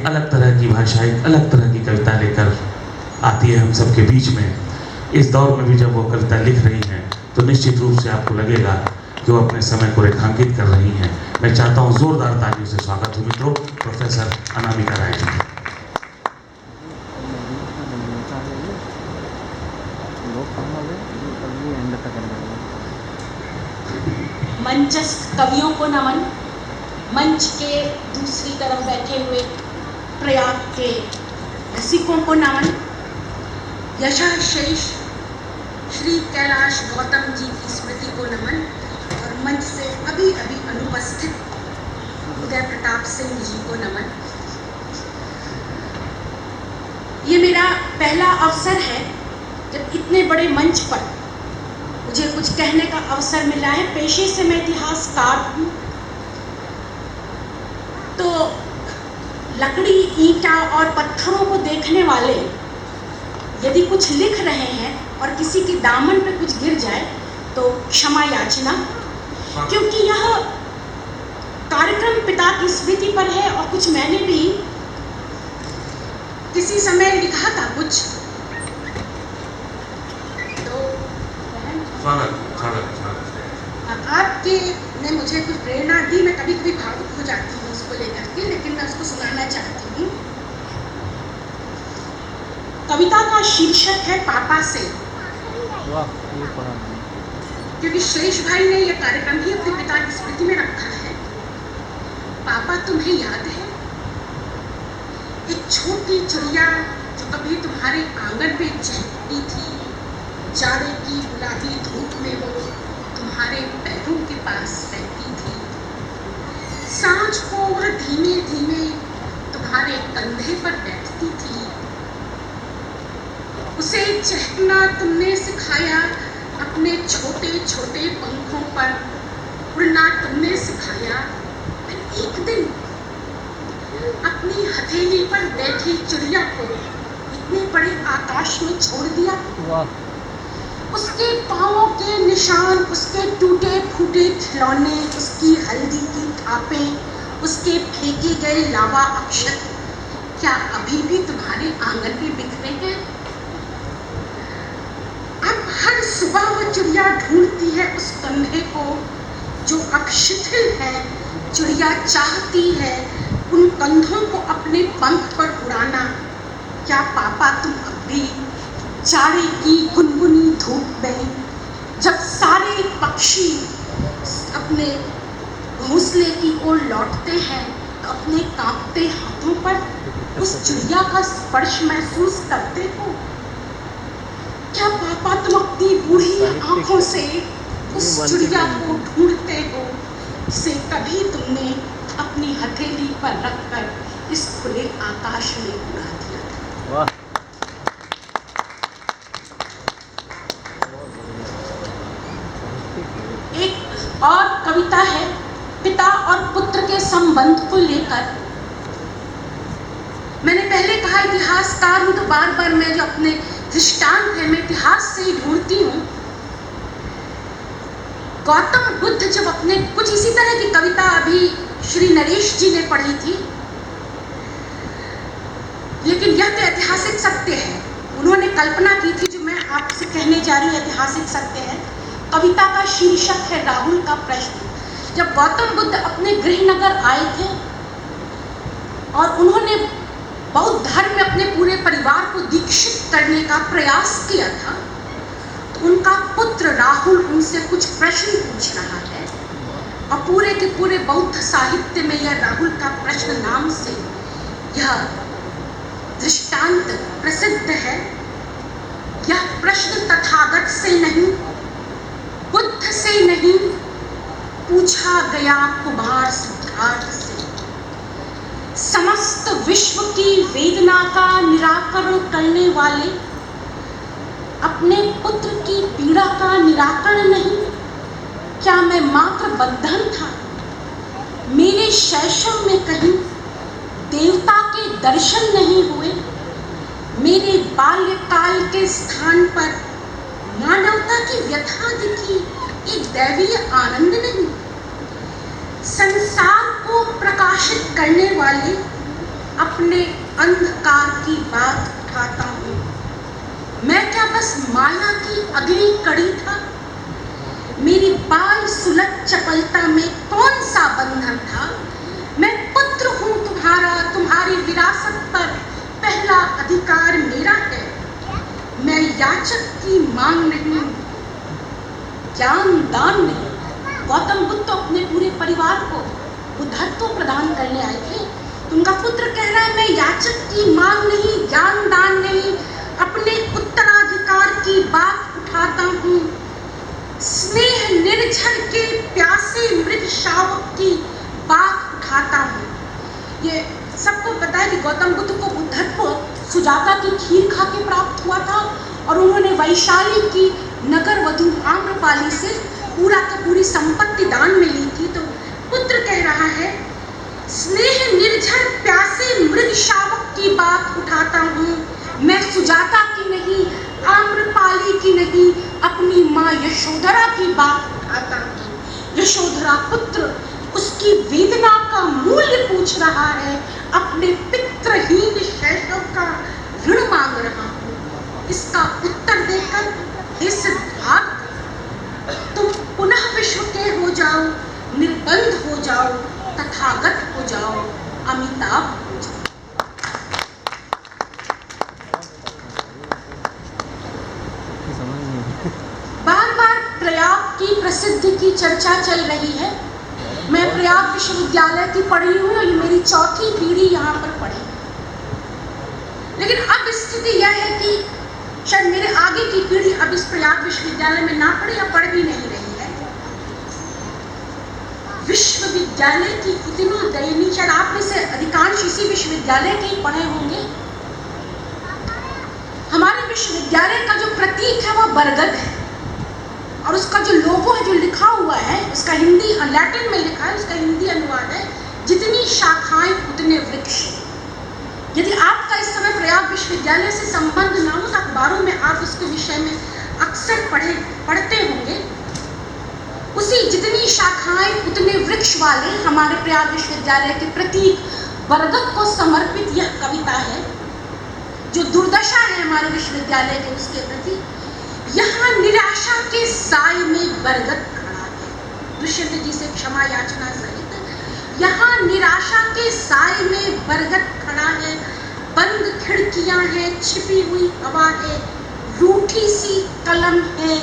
एक अलग तरह की भाषा, एक अलग तरह की कविता लेकर आती है हम सबके बीच में। इस दौर में भी जब वो कविता लिख रही हैं तो निश्चित रूप से आपको लगेगा कि वो अपने समय को रेखांकित कर रही हैं। मैं चाहता हूँ जोरदार तालियों से स्वागत हो मित्रों प्रोफेसर अनामिका राय जी। मंचस्थ कवियों को नमन, मंच के दूसरी तरफ बैठे हुए प्रयाग के रसिकों को नमन, यशाशेष श्री कैलाश गौतम जी की स्मृति को नमन और मंच से अभी अभी अनुपस्थित उदय प्रताप सिंह जी को नमन। ये मेरा पहला अवसर है जब इतने बड़े मंच पर मुझे कुछ कहने का अवसर मिला है। पेशे से मैं इतिहासकार हूँ, तो लकड़ी, ईंटा और पत्थरों को देखने वाले यदि कुछ लिख रहे हैं और किसी के दामन पे कुछ गिर जाए तो क्षमा याचना, क्योंकि यह कार्यक्रम पिता की स्मृति पर है और कुछ मैंने भी किसी समय लिखा था कुछ। आपके ने मुझे कुछ प्रेरणा दी, मैं कभी कभी भावुक हो जाती हूँ उसको लेकर के, लेकिन मैं उसको सुनाना चाहती हूँ। कविता का शीर्षक है पापा से, क्योंकि शेष भाई ने यह कार्यक्रम भी अपने पिता की स्मृति में रखा है। पापा तुम्हें याद है एक छोटी चिड़िया जो कभी तुम्हारे आंगन में चहकती थी, जाड़े की गुलाबी धूप में वो तुम्हारे पैरों के पास रहती थी। सांझ को वह धीमे धीमे तुम्हारे कंधे पर बैठती थी। उसे चहकना तुमने सिखाया, अपने छोटे छोटे पंखों पर उड़ना तुमने सिखाया। फिर एक दिन अपनी हथेली पर बैठी चिड़िया को इतने बड़े आकाश में छोड़ दिया। उसके पाँवों के निशान, उसके टूटे फूटे खिलौने, उसकी हल्दी की थापें, उसके फेंके गए लावा अक्षत क्या अभी भी तुम्हारे आंगन में बिखरे हैं? अब हर सुबह वो चिड़िया ढूंढती है उस कंधे को जो अक्षिथिल है। चिड़िया चाहती है उन कंधों को अपने पंख पर उड़ाना। क्या पापा तुम अब भी जाड़े की गुनगुनी धूप में, जब सारे पक्षी अपने घोंसले की ओर लौटते हैं तो अपने कांपते हाथों पर उस चिड़िया का स्पर्श महसूस करते हो? क्या पापा तुम अपनी बूढ़ी आंखों से उस चिड़िया को ढूंढते हो जिसे कभी तुमने अपनी हथेली पर रखकर इस खुले आकाश में उड़ा दिया था? एक और कविता है पिता और पुत्र के संबंध को लेकर। मैंने पहले कहा इतिहासकार हूं तो बार बार मैं जो अपने दृष्टांत है मैं इतिहास से ही ढूंढती हूँ। गौतम बुद्ध जब अपने कुछ इसी तरह की कविता अभी श्री नरेश जी ने पढ़ी थी, लेकिन यह तो ऐतिहासिक सत्य है। उन्होंने कल्पना की थी, जो मैं आपसे कहने जा रही हूँ ऐतिहासिक सत्य है। कविता का शीर्षक है राहुल का प्रश्न। जब गौतम बुद्ध अपने गृहनगर आए थे और उन्होंने बौद्ध धर्म में अपने पूरे परिवार को दीक्षित करने का प्रयास किया था, तो उनका पुत्र राहुल उनसे कुछ प्रश्न पूछ रहा है और पूरे के पूरे बौद्ध साहित्य में यह राहुल का प्रश्न नाम से यह दृष्टांत प्रसिद्ध है। यह प्रश्न तथागत से नहीं, बुद्ध से नहीं, पूछा गया कुमार सिद्धार्थ से। समस्त विश्व की वेदना का निराकरण करने वाले अपने पुत्र की पीड़ा का निराकरण नहीं, क्या मैं मात्र बंधन था? मेरे शैशव में कहीं देवता के दर्शन नहीं हुए? मेरे बाल्यकाल के स्थान पर मानवता की व्यथा दिखी, एक दैवीय आनंद नहीं? संसार को प्रकाशित करने वाले अपने अंधकार की बात उठाता हूँ। मैं क्या बस माया की अगली कड़ी था? मेरी बाल सुलग चपलता में कौन सा बंधन था? मैं पुत्र हूँ तुम्हारा, तुम्हारी विरासत पर पहला अधिकार मेरा है। मैं याचक की मांग नहीं, ज्ञान दान नहीं। गौतम बुद्ध तो अपने पूरे परिवार को बुद्धत्व प्रदान करने आए थे, तो उनका पुत्र कह रहा है मैं याचक की मांग नहीं, ज्ञान दान नहीं, अपने उत्तराधिकार की बात उठाता हूँ। स्नेह निर्झर के प्यासे मृग शावक की बात उठाता हूँ। ये सबको पता है कि गौतम बुद्ध को बुद्धत्व सुजाता की खीर खा के प्राप्त हुआ था और उन्होंने वैशाली की नगर वधु आम्रपाली से पूरा की पूरी संपत्ति दान में ली थी। तो पुत्र कह रहा है स्नेह निर्झर प्यासे मृग शावक की बात उठाता हूँ। मैं सुजाता की नहीं, आम्रपाली की नहीं, अपनी माँ यशोधरा की बात उठाता हूँ। यशोधरा पुत्र उसकी वेदना का मूल्य पूछ रहा है, अपने पितृहीन शैशव का ऋण मांग रहा हूँ। इसका उत्तर देकर हे सिद्धार्थ, तुम पुनः विश्व के हो जाओ, निर्बंध हो जाओ, तथागत हो जाओ, अमिताभ हो जाओ। बार बार प्रयाग की प्रसिद्धि की चर्चा चल रही है। मैं प्रयाग विश्वविद्यालय की पढ़ी हूँ और ये मेरी चौथी पीढ़ी यहाँ पर पढ़ी। लेकिन अब स्थिति यह है कि शायद मेरे आगे की पीढ़ी अब इस प्रयाग विश्वविद्यालय में ना पढ़े या पढ़ भी नहीं रही है। विश्वविद्यालय की इतनी दयनीय, शायद आप में से अधिकांश इसी विश्वविद्यालय के ही पढ़े होंगे। हमारे विश्वविद्यालय का जो प्रतीक है वह बरगद है और उसका जो लोगो है, जो लिखा हुआ है, उसका हिंदी लैटिन में लिखा है, उसका हिंदी अनुवाद है जितनी शाखाएं उतने वृक्ष। यदि आपका इस समय प्रयाग विश्वविद्यालय से संबंध ना हो तो अखबारों में आप उसके विषय में अक्सर पढ़ते होंगे। उसी जितनी शाखाएं उतने वृक्ष वाले हमारे प्रयाग विश्वविद्यालय के प्रतीक बरगद को समर्पित यह कविता है। जो दुर्दशा है हमारे विश्वविद्यालय के उसके प्रति, यहाँ निराशा के साय में बरगद खड़ा है। दुष्यंत जी से क्षमा याचना सहित यहाँ निराशा के साय में बरगद खड़ा है। बंद खिड़कियां हैं, छिपी हुई हवा है, रूठी सी कलम है,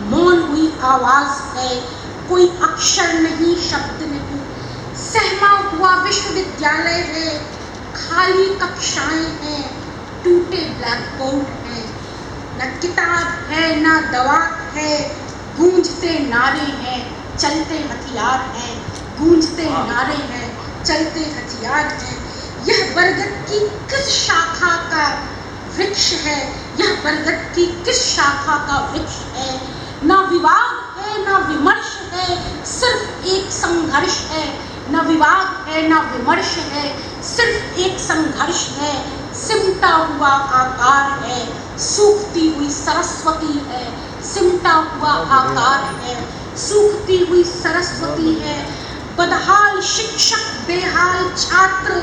मौन हुई आवाज है, कोई अक्षर नहीं, शब्द नहीं, सहमा हुआ विश्वविद्यालय है, खाली कक्षाएं हैं, टूटे ब्लैक बोर्ड हैं, न किताब है न दवा है, गूंजते नारे हैं, चलते हथियार हैं, गूंजते नारे हैं, चलते हथियार हैं। यह बरगद की किस शाखा का वृक्ष है? यह बरगद की किस शाखा का वृक्ष है? ना विवाद है ना विमर्श है, सिर्फ एक संघर्ष है। न विवाद है ना विमर्श है, सिर्फ एक संघर्ष है। सिमटा हुआ आकार है, सूखती हुई सरस्वती है, सिमटा हुआ आकार है, सूखती हुई सरस्वती है। बदहाल शिक्षक बेहाल छात्र,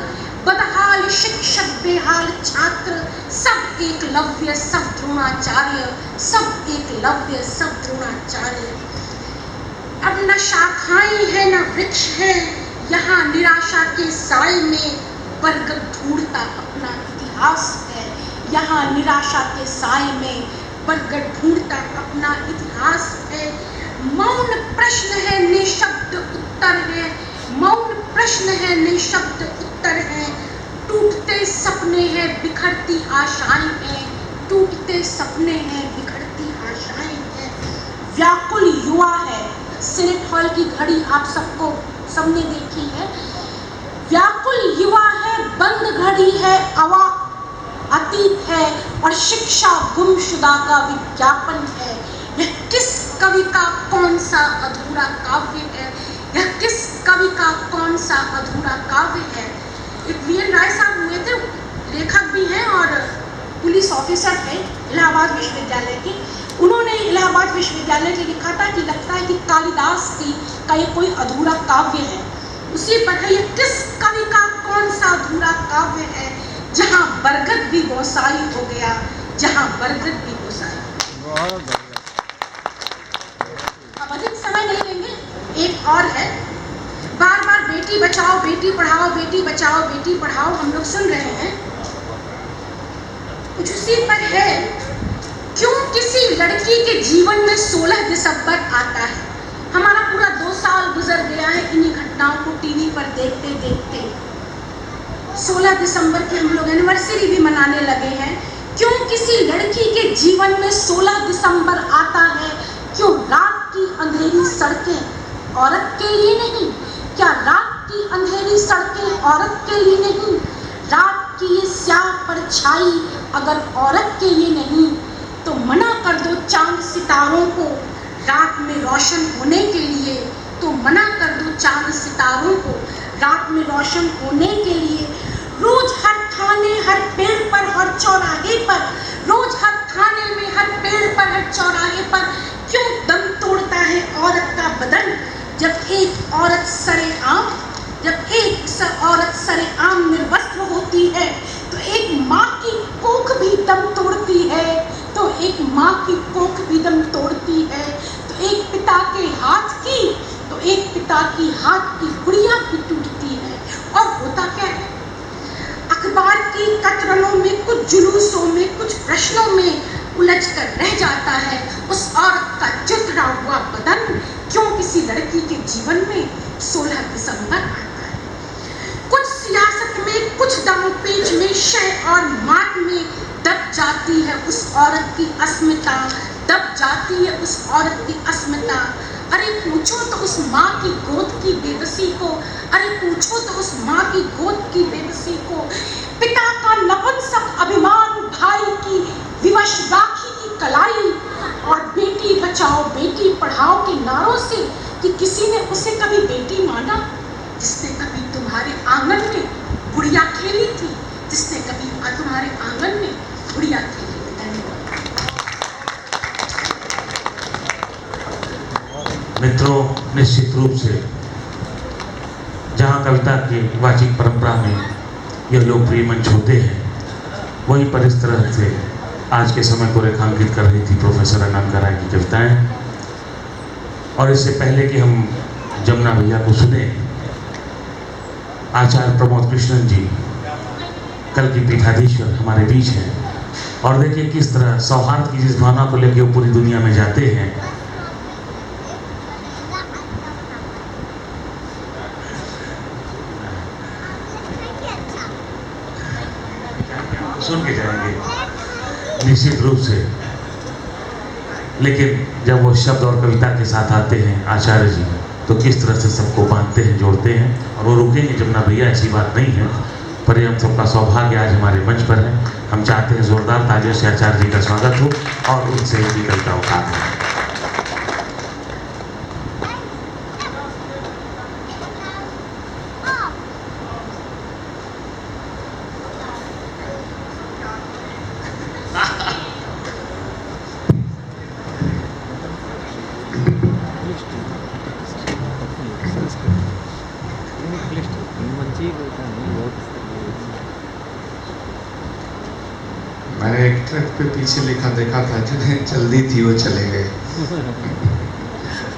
बदहाल शिक्षक बेहाल छात्र, सब एकलव्य सब द्रोणाचार्य, सब एकलव्य सब द्रोणाचार्य। अब न शाखाएं है न वृक्ष है, यहाँ निराशा के साय में बरगद ढूंढता अपना इतिहास है। यहाँ निराशा के साय में बरगद ढूंढता अपना इतिहास है। मौन प्रश्न है निशब्द उत्तर है, मौन प्रश्न है निशब्द उत्तर है। टूटते सपने हैं बिखरती आशाएं हैं, टूटते सपने हैं बिखरती आशाएं हैं। व्याकुल युवा है, सीनेट हॉल की घड़ी आप सबने देखी है। व्याकुल युवा है, बंद घड़ी है, अवा अतीत है और शिक्षा गुमशुदा का विज्ञापन है। यह किस कवि का कौन सा अधूरा काव्य है? यह किस कवि का कौन सा अधूरा काव्य है? एक वीएन राय साहब हुए थे, लेखक भी हैं और पुलिस ऑफिसर थे इलाहाबाद विश्वविद्यालय के। उन्होंने इलाहाबाद विश्वविद्यालय के लिखा था कि लगता है कि कालिदास का ये कोई अधूरा काव्य है। उसी पर है ये किस कवि का कौन सा अधूरा काव्य है जहाँ बरगद भी गोसाई हो गया, जहाँ बरगद भी गोसाई। अब अधिक समय नहीं लेंगे, एक और है। बार बार बेटी बचाओ बेटी पढ़ाओ, बेटी बचाओ बेटी पढ़ाओ हम लोग सुन रहे हैं, कुछ उसी पर है। क्यों किसी लड़की के जीवन में 16 दिसंबर आता है? हमारा पूरा 2 साल गुजर गया है इन्हीं घटनाओं को टीवी पर देखते देखते। 16 दिसंबर की हम लोग एनिवर्सरी भी मनाने लगे हैं। क्यों किसी लड़की के जीवन में 16 दिसंबर आता है? क्यों रात की अंधेरी सड़कें औरत के लिए नहीं? क्या रात की अंधेरी सड़कें औरत के लिए नहीं? रात की ये स्याह परछाई अगर औरत के लिए नहीं तो मना कर दो चांद सितारों को रात में रोशन होने के लिए, तो मना कर दो चांद सितारों को रात में रोशन होने के लिए। रोज हर थाने हर पेड़ पर हर चौराहे पर, रोज हर थाने में हर पेड़ पर हर चौराहे पर क्यों दम तोड़ता है औरत का बदन? जब एक औरत सरेआम निर्वस्त्र होती है तो एक माँ की कोख भी दम तोड़ती है, तो एक माँ की कोख भी दम तोड़ती है। तो एक पिता के हाथ की गुड़िया भी टूटती है। और होता क्या है? अखबार की कतरनों में, कुछ जुलूसों में, कुछ प्रश्नों में उलझ कर रह जाता है उस औरत का चिथड़ा हुआ बदन। क्यों किसी लड़की के जीवन में 16 दिसंबर आता है? कुछ सियासत में, कुछ दांव पेच में, शय और मार में दब जाती है उस औरत की अस्मिता, दब जाती है उस औरत की अस्मिता। अरे पूछो तो उस माँ की गोद की बेबसी को, अरे पूछो तो उस माँ की गोद की बेबसी को। पिता का नपुंसक अभिमान भाई की विवश राखी की कलाई और बेटी बचाओ बेटी पढ़ाओ के नारों से कि किसी ने उसे कभी बेटी माना? जिसने कभी तुम्हारे आंगन में गुड़िया खेली थी, जिसने कभी तुम्हारे आंगन में गुड़िया खेली थी। मित्रों, निश्चित रूप से जहाँ कविता की वाचिक परंपरा में यह लोकप्रिय मंच होते हैं, वहीं पर इस तरह से आज के समय को रेखांकित कर रही थी प्रोफेसर अनामिका राय की कविताएं। और इससे पहले कि हम जमुना भैया को सुने, आचार्य प्रमोद कृष्णन जी कल की पीठाधीश्वर हमारे बीच हैं। और देखिए किस तरह सौहार्द की जिस भावना को लेकर वो पूरी दुनिया में जाते हैं। सुन के जाएंगे निश्चित रूप से, लेकिन जब वो शब्द और कविता के साथ आते हैं आचार्य जी, तो किस तरह से सबको बांधते हैं, जोड़ते हैं। और वो रुकेंगे जमुना भैया, ऐसी बात नहीं है, पर ये हम सबका सौभाग्य आज हमारे मंच पर है। हम चाहते हैं जोरदार तालियों से आचार्य जी का स्वागत हो और उनसे इनकी कविताओं का मैंने एक ट्रक पे पीछे लिखा देखा था, जिन्हें जल्दी थी वो चले गए।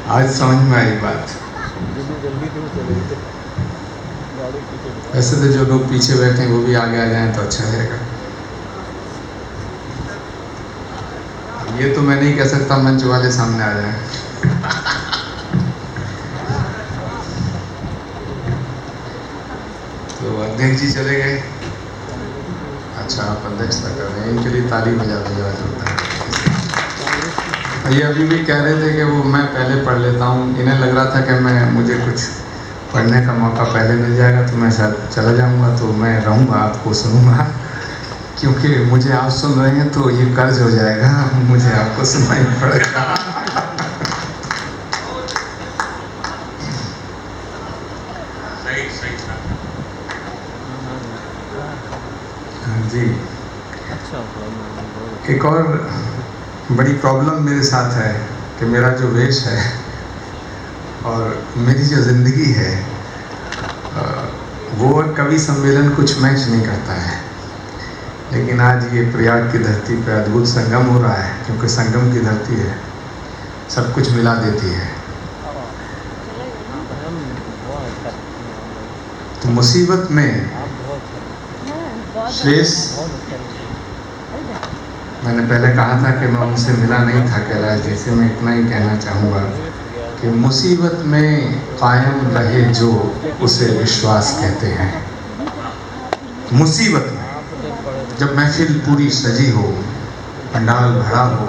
आज समझ में आई बात। वैसे तो जो लोग पीछे बैठे हैं वो भी आगे आ जाएं तो अच्छा रहेगा। ये तो मैं नहीं कह सकता, मंच वाले सामने आ जाएं। तो अध्यक्ष जी चले गए। अच्छा, आप अध्यक्षता कर रहे हैं, इनके लिए ताली बजा दिया जाता है। ये अभी भी कह रहे थे कि वो मैं पहले पढ़ लेता हूँ। इन्हें लग रहा था कि मुझे कुछ पढ़ने का मौका पहले मिल जाएगा तो मैं शायद चला जाऊँगा, तो मैं रहूँगा, आपको सुनूँगा। क्योंकि मुझे आप सुन रहे हैं तो ये कर्ज हो जाएगा, मुझे आपको सुनना ही पड़ेगा। जी, एक और बड़ी प्रॉब्लम मेरे साथ है कि मेरा जो वेश है और मेरी जो ज़िंदगी है वो कवि सम्मेलन कुछ मैच नहीं करता है, लेकिन आज ये प्रयाग की धरती पे अद्भुत संगम हो रहा है, क्योंकि संगम की धरती है, सब कुछ मिला देती है। तो मुसीबत में शेष, मैंने पहले कहा था कि मैं उनसे मिला नहीं था कैलाश जी से, मैं इतना ही कहना चाहूँगा कि मुसीबत में कायम रहे जो उसे विश्वास कहते हैं। मुसीबत में जब महफिल पूरी सजी हो, पंडाल भरा हो,